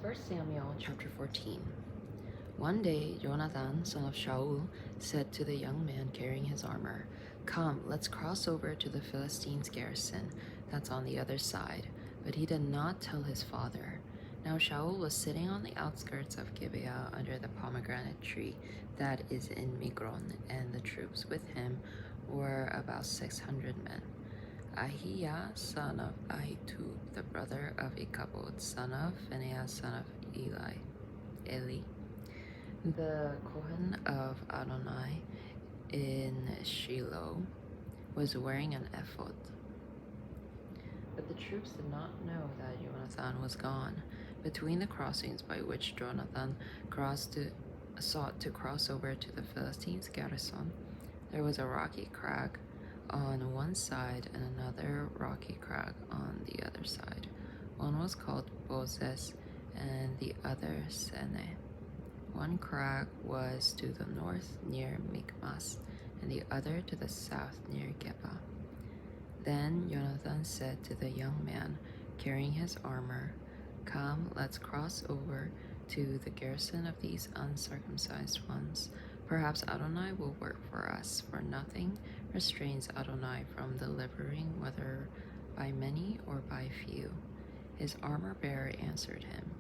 1 Samuel chapter 14. One day, Jonathan, son of Shaul, said to the young man carrying his armor, "Come, let's cross over to the Philistines' garrison that's on the other side." But he did not tell his father. Now Shaul was sitting on the outskirts of Gibeah under the pomegranate tree that is in Migron, and the troops with him were about 600 men. Ahiah, son of Ahitub, the brother of Ichabod, son of Phinehas, son of Eli, the Kohen of Adonai in Shiloh, was wearing an ephod. But the troops did not know that Jonathan was gone. Between the crossings by which Jonathan sought to cross over to the Philistines' garrison, there was a rocky crag on one side and another rocky crag on the other side. One was called Bozez and the other Sene. One crag was to the north near Michmas, and the other to the south near Geba. Then Jonathan said to the young man carrying his armor, "Come, let's cross over to the garrison of these uncircumcised ones. Perhaps Adonai will work for us, for nothing restrains Adonai from delivering, whether by many or by few." His armor-bearer answered him,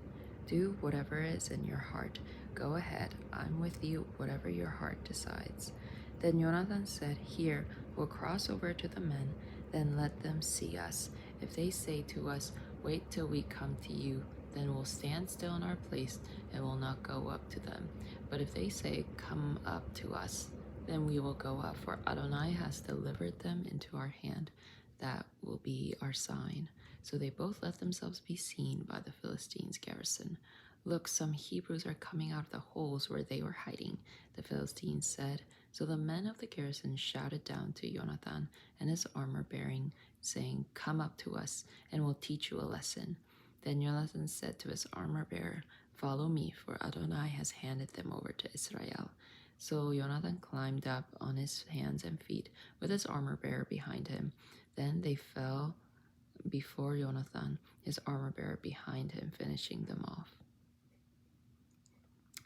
"Do whatever is in your heart. Go ahead, I'm with you, whatever your heart decides." Then Jonathan said, "Here, we'll cross over to the men, then let them see us. If they say to us, 'Wait till we come to you,' then we'll stand still in our place and will not go up to them. But if they say, 'Come up to us,' then we will go up, for Adonai has delivered them into our hand. That will be our sign." So they both let themselves be seen by the Philistines' garrison. "Look, some Hebrews are coming out of the holes where they were hiding," the Philistines said. So the men of the garrison shouted down to Jonathan and his armor-bearing, saying, "Come up to us, and we'll teach you a lesson." Then Jonathan said to his armor-bearer, "Follow me, for Adonai has handed them over to Israel." So Jonathan climbed up on his hands and feet with his armor-bearer behind him. Then they fell before Jonathan, his armor-bearer behind him, finishing them off.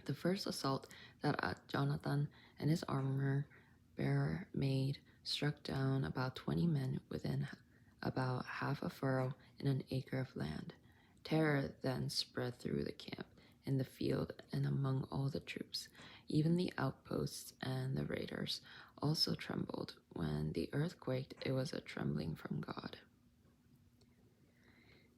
The first assault that Jonathan and his armor-bearer made struck down about 20 men within about half a furrow in an acre of land. Terror then spread through the camp, in the field, and among all the troops. Even the outposts and the raiders also trembled. When the earth quaked, it was a trembling from God.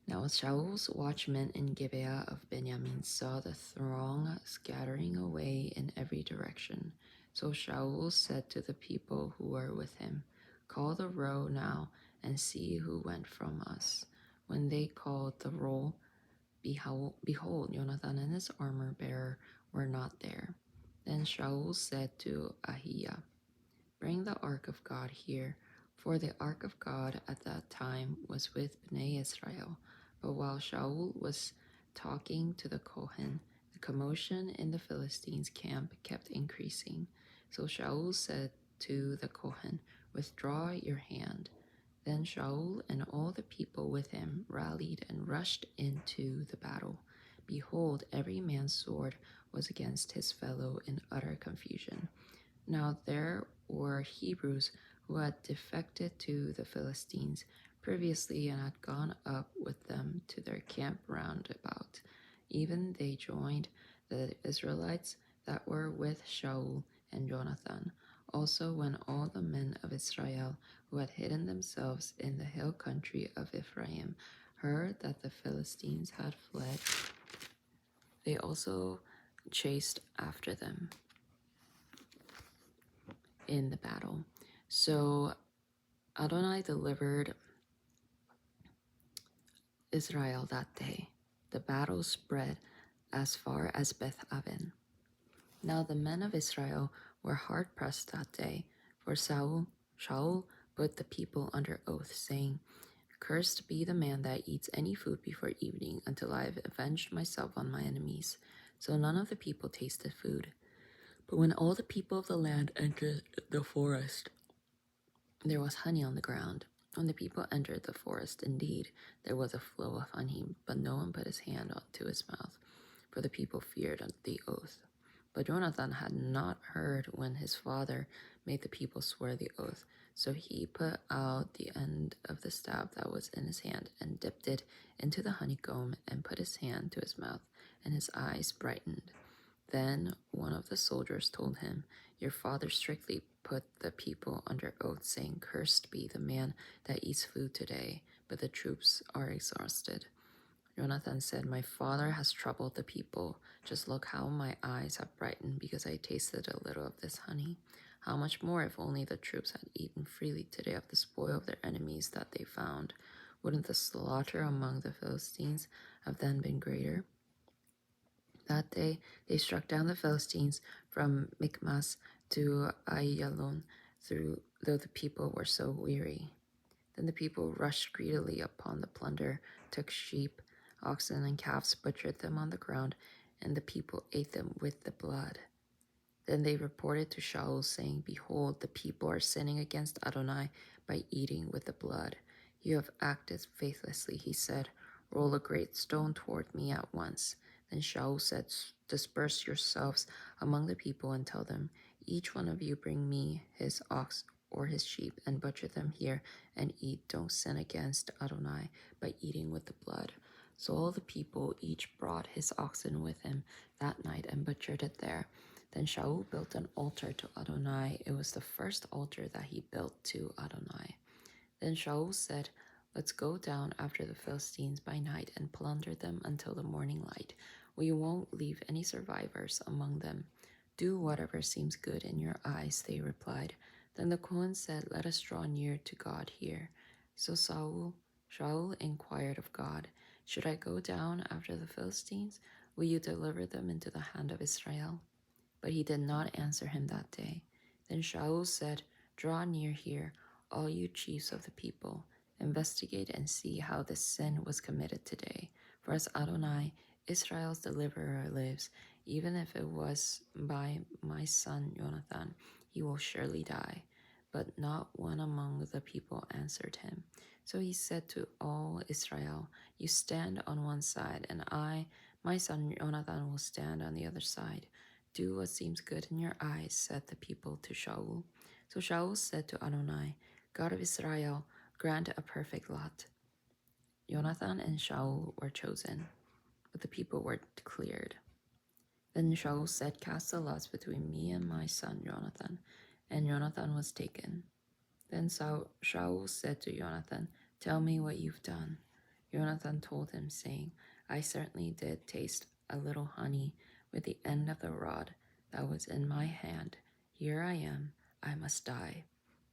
Now Shaul's watchmen in Gibeah of Benjamin saw the throng scattering away in every direction. So Shaul said to the people who were with him, "Call the roll now and see who went from us." When they called the roll, behold, Jonathan and his armor-bearer were not there. Then Shaul said to Ahiah, "Bring the ark of God here," for the ark of God at that time was with Bnei Israel. But while Shaul was talking to the Kohen, the commotion in the Philistines' camp kept increasing. So Shaul said to the Kohen, "Withdraw your hand." Then Shaul and all the people with him rallied and rushed into the battle. Behold, every man's sword was against his fellow in utter confusion. Now there were Hebrews who had defected to the Philistines previously and had gone up with them to their camp round about. Even they joined the Israelites that were with Shaul and Jonathan. Also when all the men of Israel who had hidden themselves in the hill country of Ephraim heard that the Philistines had fled, they also chased after them in the battle. So Adonai delivered Israel that day. The battle spread as far as Beth Aven. Now the men of Israel were hard pressed that day, for Shaul put the people under oath, saying, "Cursed be the man that eats any food before evening, until I have avenged myself on my enemies." So none of the people tasted food. But when all the people of the land entered the forest, there was honey on the ground. When the people entered the forest, indeed, there was a flow of honey, but no one put his hand to his mouth, for the people feared the oath. But Jonathan had not heard when his father made the people swear the oath. So he put out the end of the staff that was in his hand and dipped it into the honeycomb and put his hand to his mouth, and his eyes brightened. Then one of the soldiers told him, "Your father strictly put the people under oath, saying, 'Cursed be the man that eats food today,' but the troops are exhausted." Jonathan said, "My father has troubled the people. Just look how my eyes have brightened because I tasted a little of this honey. How much more if only the troops had eaten freely today of the spoil of their enemies that they found? Wouldn't the slaughter among the Philistines have then been greater?" That day they struck down the Philistines from Michmas to Aiyalon, though the people were so weary. Then the people rushed greedily upon the plunder, took sheep, oxen, and calves, butchered them on the ground, and the people ate them with the blood. Then they reported to Shaul, saying, "Behold, the people are sinning against Adonai by eating with the blood. You have acted faithlessly," he said. "Roll a great stone toward me at once." Then Shaul said, "Disperse yourselves among the people and tell them, 'Each one of you bring me his ox or his sheep and butcher them here and eat. Don't sin against Adonai by eating with the blood.'" So all the people each brought his oxen with him that night and butchered it there. Then Shaul built an altar to Adonai. It was the first altar that he built to Adonai. Then Shaul said, "Let's go down after the Philistines by night and plunder them until the morning light. We won't leave any survivors among them." "Do whatever seems good in your eyes," they replied. Then the Kohen said, "Let us draw near to God here." So Shaul inquired of God, "Should I go down after the Philistines? Will you deliver them into the hand of Israel?" But he did not answer him that day. Then Shaul said, "Draw near here, all you chiefs of the people. Investigate and see how this sin was committed today. For as Adonai, Israel's deliverer, lives, even if it was by my son Jonathan, he will surely die." But not one among the people answered him. So he said to all Israel, "You stand on one side, and I, my son Jonathan, will stand on the other side. Do what seems good in your eyes," said the people to Shaul. So Shaul said to Adonai, "God of Israel, grant a perfect lot." Jonathan and Shaul were chosen, but the people were cleared. Then Shaul said, "Cast the lots between me and my son Jonathan," and Jonathan was taken. Then Shaul said to Jonathan, "Tell me what you've done." Jonathan told him, saying, "I certainly did taste a little honey with the end of the rod that was in my hand. Here I am, I must die.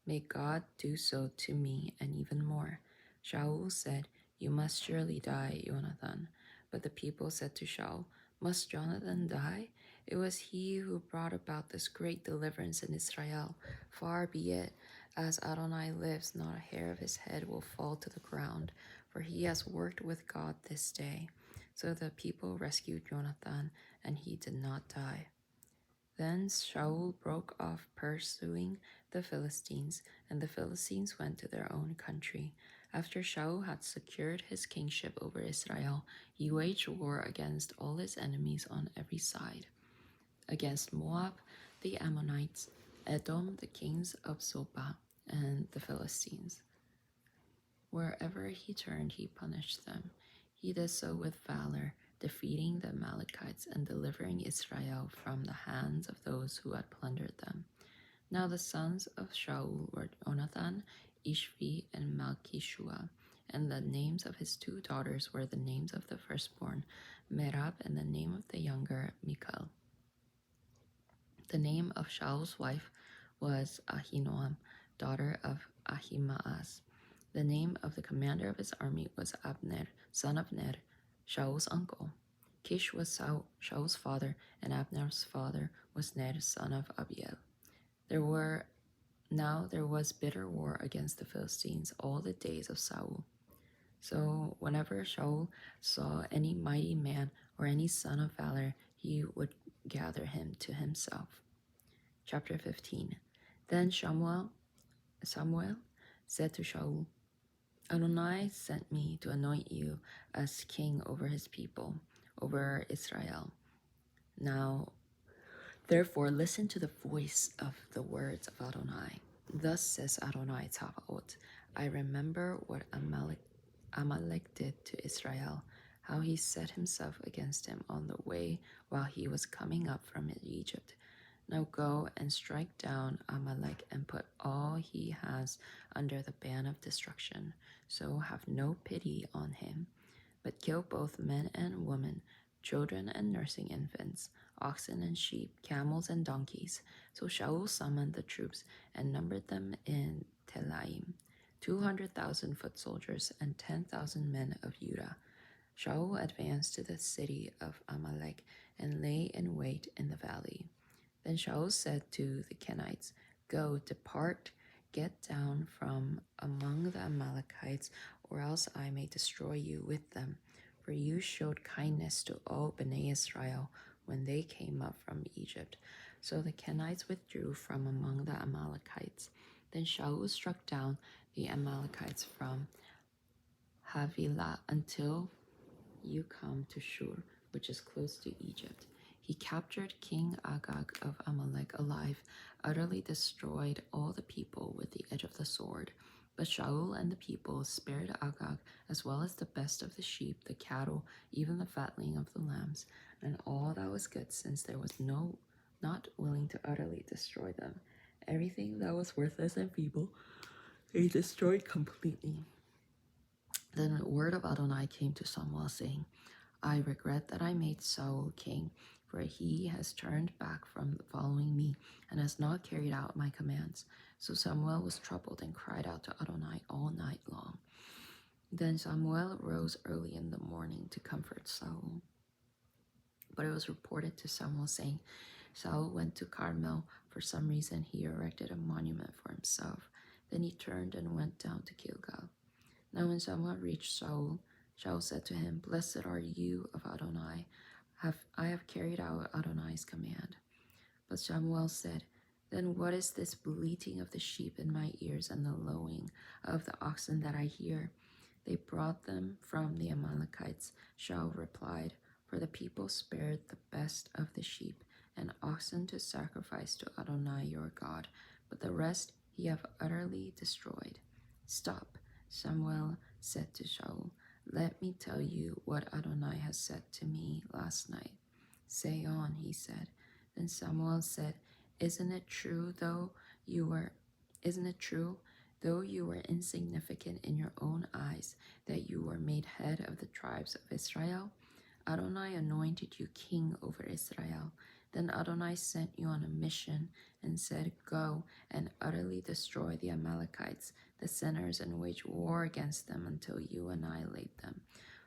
May God do so to me and even more." Shaul said, "You must surely die, Jonathan." But the people said to Shaul, "Must Jonathan die? It was he who brought about this great deliverance in Israel. Far be it. As Adonai lives, not a hair of his head will fall to the ground, for he has worked with God this day." So the people rescued Jonathan, and he did not die. Then Shaul broke off pursuing the Philistines, and the Philistines went to their own country. After Shaul had secured his kingship over Israel, he waged war against all his enemies on every side: against Moab, the Ammonites, Edom, the kings of Zobah, and the Philistines. Wherever he turned, he punished them. He did so with valor, defeating the Amalekites and delivering Israel from the hands of those who had plundered them. Now the sons of Shaul were Jonathan, Ishvi, and Malchishua, and the names of his two daughters were the names of the firstborn, Merab, and the name of the younger, Michal. The name of Shaul's wife was Ahinoam, daughter of Ahimaaz. The name of the commander of his army was Abner, son of Ner, Shaul's uncle. Kish was Shaul's father, and Abner's father was Ner, son of Abiel. There was bitter war against the Philistines all the days of Saul. So whenever Shaul saw any mighty man or any son of valor, he would gather him to himself. Chapter 15. Then Samuel said to Shaul, Adonai sent me to anoint you as king over his people, over Israel. Now, therefore, listen to the voice of the words of Adonai. Thus says Adonai Tzavaot, I remember what Amalek did to Israel, how he set himself against him on the way while he was coming up from Egypt. Now go and strike down Amalek and put all he has under the ban of destruction. So have no pity on him, but kill both men and women, children and nursing infants, oxen and sheep, camels and donkeys. So Shaul summoned the troops and numbered them in Telaim, 200,000 foot soldiers and 10,000 men of Judah. Shaul advanced to the city of Amalek and lay in wait in the valley. Then Shaul said to the Kenites, Go, depart, get down from among the Amalekites, or else I may destroy you with them. For you showed kindness to all Bnei Israel when they came up from Egypt. So the Kenites withdrew from among the Amalekites. Then Shaul struck down the Amalekites from Havilah until you come to Shur, which is close to Egypt. He captured King Agag of Amalek alive, utterly destroyed all the people with the edge of the sword. But Shaul and the people spared Agag, as well as the best of the sheep, the cattle, even the fatling of the lambs, and all that was good, since there was not willing to utterly destroy them. Everything that was worthless and feeble, he destroyed completely. Then the word of Adonai came to Samuel, saying, I regret that I made Saul king, for he has turned back from following me and has not carried out my commands. So Samuel was troubled and cried out to Adonai all night long. Then Samuel rose early in the morning to comfort Saul. But it was reported to Samuel, saying, Saul went to Carmel. For some reason, he erected a monument for himself. Then he turned and went down to Gilgal. Now when Samuel reached Saul, Saul said to him, Blessed are you of Adonai. I have carried out Adonai's command. But Samuel said, Then what is this bleating of the sheep in my ears and the lowing of the oxen that I hear? They brought them from the Amalekites. Saul replied, For the people spared the best of the sheep and oxen to sacrifice to Adonai your God, but the rest he have utterly destroyed. Stop, Samuel said to Shaul. Let me tell you what Adonai has said to me last night. Say on, he said. Then Samuel said, Isn't it true, though you were insignificant in your own eyes, that you were made head of the tribes of Israel? Adonai anointed you king over Israel. Then Adonai sent you on a mission and said, Go and utterly destroy the Amalekites, the sinners, and wage war against them until you annihilate them.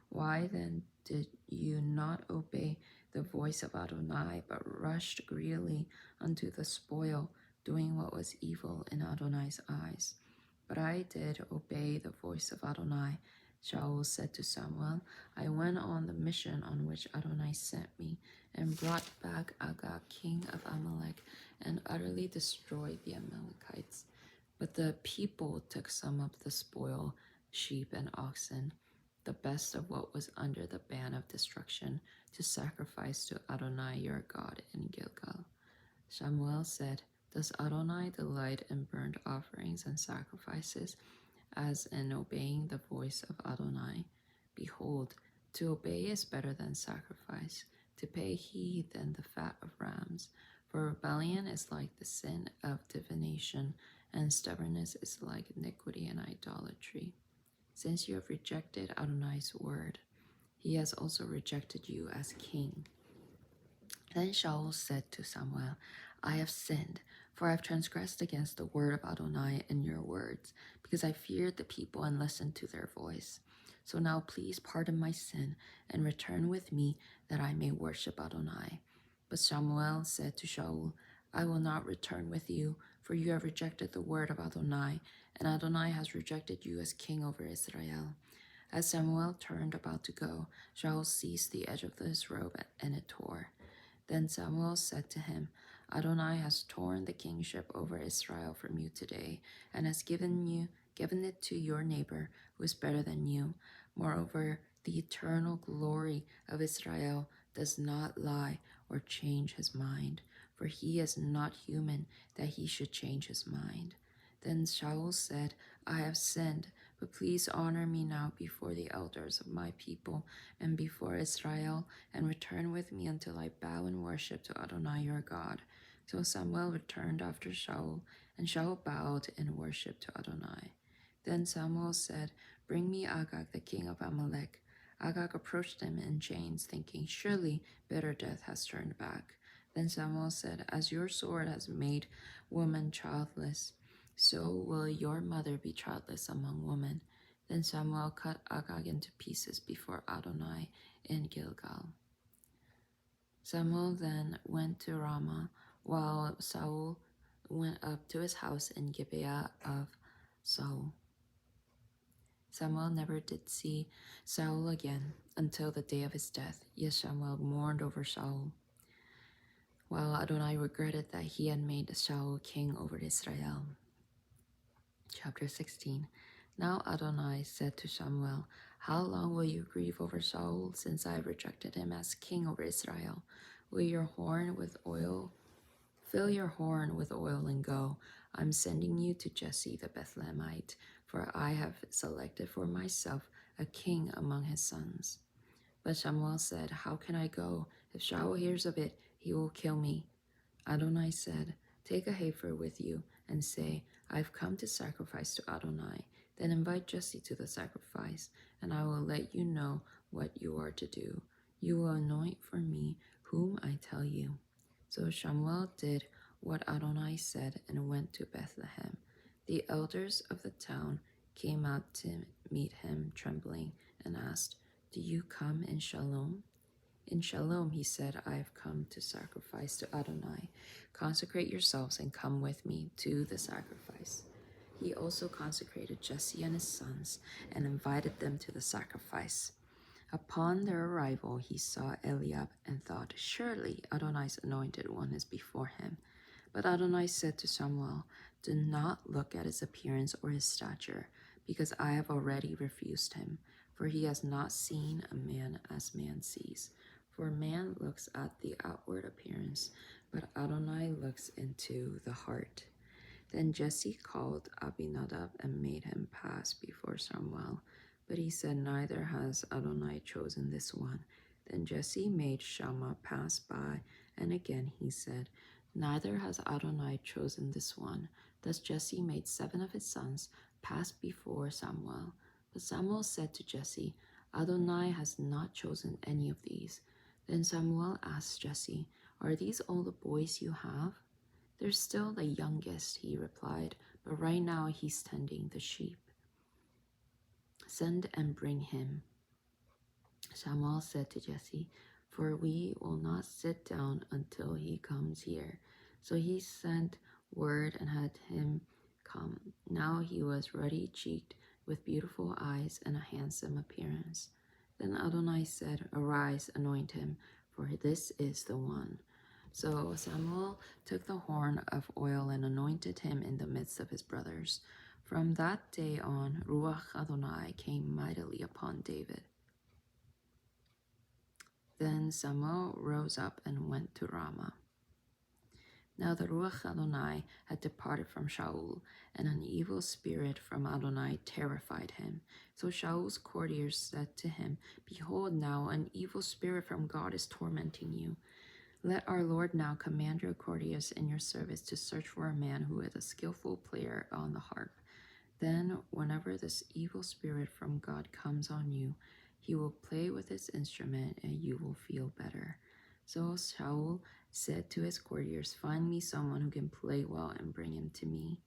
Why then did you not obey the voice of Adonai, but rushed greedily unto the spoil, doing what was evil in Adonai's eyes? But I did obey the voice of Adonai. Shaul said to Samuel, I went on the mission on which Adonai sent me, and brought back Agag, king of Amalek, and utterly destroyed the Amalekites. But the people took some of the spoil, sheep and oxen, the best of what was under the ban of destruction, to sacrifice to Adonai your God in Gilgal. Samuel said, Does Adonai delight in burnt offerings and sacrifices, as in obeying the voice of Adonai? Behold, to obey is better than sacrifice, to pay heed than the fat of rams. For rebellion is like the sin of divination, and stubbornness is like iniquity and idolatry. Since you have rejected Adonai's word, he has also rejected you as king. Then Shaul said to Samuel, I have sinned, for I have transgressed against the word of Adonai and your words, because I feared the people and listened to their voice. So now please pardon my sin and return with me, that I may worship Adonai. But Samuel said to Shaul, I will not return with you, for you have rejected the word of Adonai, and Adonai has rejected you as king over Israel. As Samuel turned about to go, Shaul seized the edge of his robe, and it tore. Then Samuel said to him, Adonai has torn the kingship over Israel from you today, and has given given it to your neighbor who is better than you. Moreover, the eternal glory of Israel does not lie or change his mind, for he is not human that he should change his mind. Then Shaul said, I have sinned, but please honor me now before the elders of my people and before Israel, and return with me until I bow in worship to Adonai your God. So Samuel returned after Shaul, and Shaul bowed in worship to Adonai. Then Samuel said, Bring me Agag, the king of Amalek. Agag approached him in chains, thinking, Surely bitter death has turned back. Then Samuel said, As your sword has made woman childless, so will your mother be childless among women. Then Samuel cut Agag into pieces before Adonai in Gilgal. Samuel then went to Ramah, while Saul went up to his house in Gibeah of Saul. Samuel never did see Saul again until the day of his death. Yes, Samuel mourned over Saul, while Adonai regretted that he had made Saul king over Israel. Chapter 16. Now Adonai said to Samuel, How long will you grieve over Saul, since I have rejected him as king over Israel? Will your horn with oil Fill your horn with oil and go. I'm sending you to Jesse the Bethlehemite, for I have selected for myself a king among his sons. But Samuel said, How can I go? If Shaul hears of it, he will kill me. Adonai said, Take a heifer with you and say, I've come to sacrifice to Adonai. Then invite Jesse to the sacrifice, and I will let you know what you are to do. You will anoint for me whom I tell you. So Samuel did what Adonai said and went to Bethlehem. The elders of the town came out to meet him trembling and asked, Do you come in shalom? In shalom, he said, I have come to sacrifice to Adonai. Consecrate yourselves and come with me to the sacrifice. He also consecrated Jesse and his sons and invited them to the sacrifice. Upon their arrival, he saw Eliab and thought, Surely Adonai's anointed one is before him. But Adonai said to Samuel, Do not look at his appearance or his stature, because I have already refused him. For he has not seen a man as man sees. For man looks at the outward appearance, but Adonai looks into the heart. Then Jesse called Abinadab and made him pass before Samuel. But he said, Neither has Adonai chosen this one. Then Jesse made Shammah pass by, and again he said, Neither has Adonai chosen this one. Thus Jesse made 7 of his sons pass before Samuel. But Samuel said to Jesse, Adonai has not chosen any of these. Then Samuel asked Jesse, Are these all the boys you have? They're still the youngest, he replied, but right now he's tending the sheep. Send and bring him. Samuel said to Jesse, For we will not sit down until he comes here. So he sent word and had him come. Now he was ruddy-cheeked, with beautiful eyes and a handsome appearance. Then Adonai said, Arise, anoint him, for this is the one. So Samuel took the horn of oil and anointed him in the midst of his brothers. From that day on, Ruach Adonai came mightily upon David. Then Samuel rose up and went to Ramah. Now the Ruach Adonai had departed from Shaul, and an evil spirit from Adonai terrified him. So Shaul's courtiers said to him, Behold, now an evil spirit from God is tormenting you. Let our Lord now command your courtiers in your service to search for a man who is a skillful player on the harp. Then, whenever this evil spirit from God comes on you, he will play with his instrument and you will feel better. So Shaul said to his courtiers, Find me someone who can play well and bring him to me.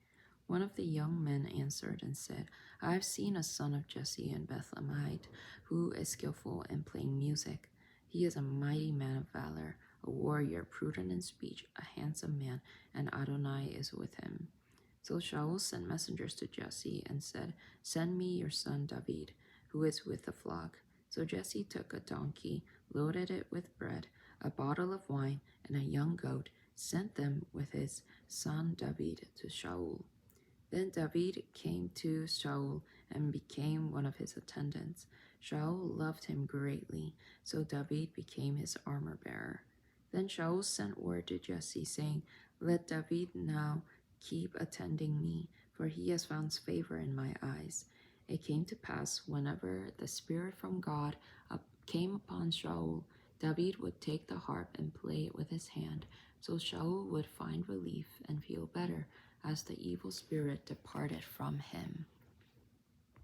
One of the young men answered and said, I have seen a son of Jesse in Bethlehemite who is skillful in playing music. He is a mighty man of valor, a warrior, prudent in speech, a handsome man, and Adonai is with him. So Shaul sent messengers to Jesse and said, Send me your son David, who is with the flock. So Jesse took a donkey, loaded it with bread, a bottle of wine, and a young goat, sent them with his son David to Shaul. Then David came to Shaul and became one of his attendants. Shaul loved him greatly, so David became his armor bearer. Then Shaul sent word to Jesse, saying, "Let David now keep attending me, for he has found favor in my eyes." It came to pass, whenever the Spirit from God came upon Shaul, David would take the harp and play it with his hand, so Shaul would find relief and feel better as the evil spirit departed from him.